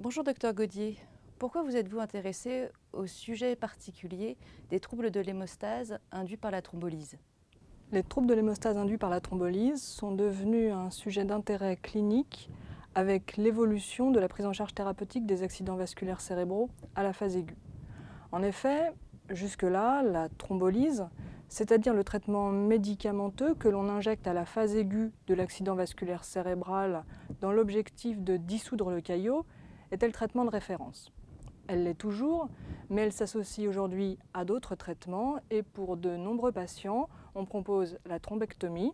Bonjour docteur Gaudier, pourquoi vous êtes-vous intéressé au sujet particulier des troubles de l'hémostase induits par la thrombolyse? Les troubles de l'hémostase induits par la thrombolyse sont devenus un sujet d'intérêt clinique avec l'évolution de la prise en charge thérapeutique des accidents vasculaires cérébraux à la phase aiguë. En effet, jusque-là, la thrombolyse, c'est-à-dire le traitement médicamenteux que l'on injecte à la phase aiguë de l'accident vasculaire cérébral dans l'objectif de dissoudre le caillot, était le traitement de référence. Elle l'est toujours, mais elle s'associe aujourd'hui à d'autres traitements et pour de nombreux patients, on propose la thrombectomie,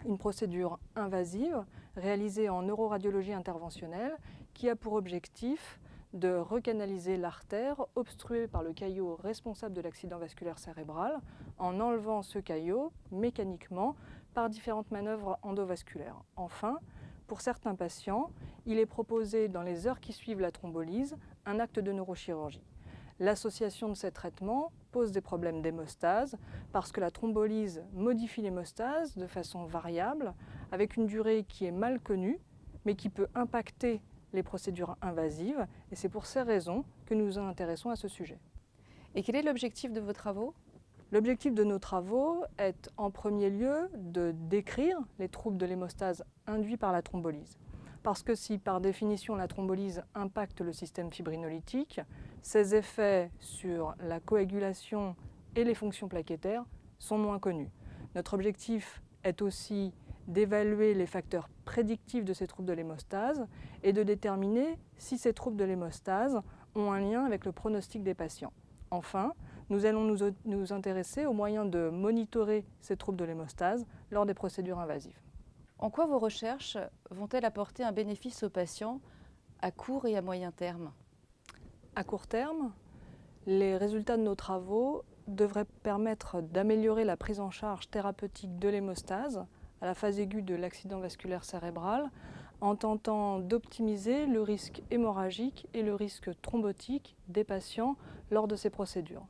une procédure invasive réalisée en neuroradiologie interventionnelle qui a pour objectif de recanaliser l'artère obstruée par le caillot responsable de l'accident vasculaire cérébral en enlevant ce caillot mécaniquement par différentes manœuvres endovasculaires. Enfin, pour certains patients, il est proposé dans les heures qui suivent la thrombolyse un acte de neurochirurgie. L'association de ces traitements pose des problèmes d'hémostase parce que la thrombolyse modifie l'hémostase de façon variable avec une durée qui est mal connue mais qui peut impacter les procédures invasives et c'est pour ces raisons que nous nous intéressons à ce sujet. Et quel est l'objectif de vos travaux? L'objectif de nos travaux est en premier lieu de décrire les troubles de l'hémostase induits par la thrombolyse. Parce que si par définition la thrombolyse impacte le système fibrinolytique, ses effets sur la coagulation et les fonctions plaquettaires sont moins connus. Notre objectif est aussi d'évaluer les facteurs prédictifs de ces troubles de l'hémostase et de déterminer si ces troubles de l'hémostase ont un lien avec le pronostic des patients. Enfin, nous allons nous intéresser aux moyens de monitorer ces troubles de l'hémostase lors des procédures invasives. En quoi vos recherches vont-elles apporter un bénéfice aux patients à court et à moyen terme? À court terme, les résultats de nos travaux devraient permettre d'améliorer la prise en charge thérapeutique de l'hémostase à la phase aiguë de l'accident vasculaire cérébral en tentant d'optimiser le risque hémorragique et le risque thrombotique des patients lors de ces procédures.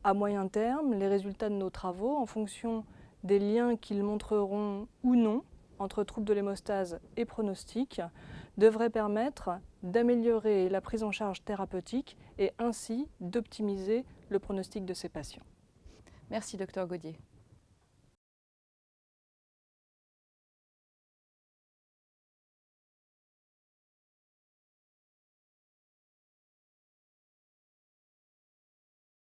À moyen terme, les résultats de nos travaux, en fonction des liens qu'ils montreront ou non entre troubles de l'hémostase et pronostic, devraient permettre d'améliorer la prise en charge thérapeutique et ainsi d'optimiser le pronostic de ces patients. Merci docteur Gaudier.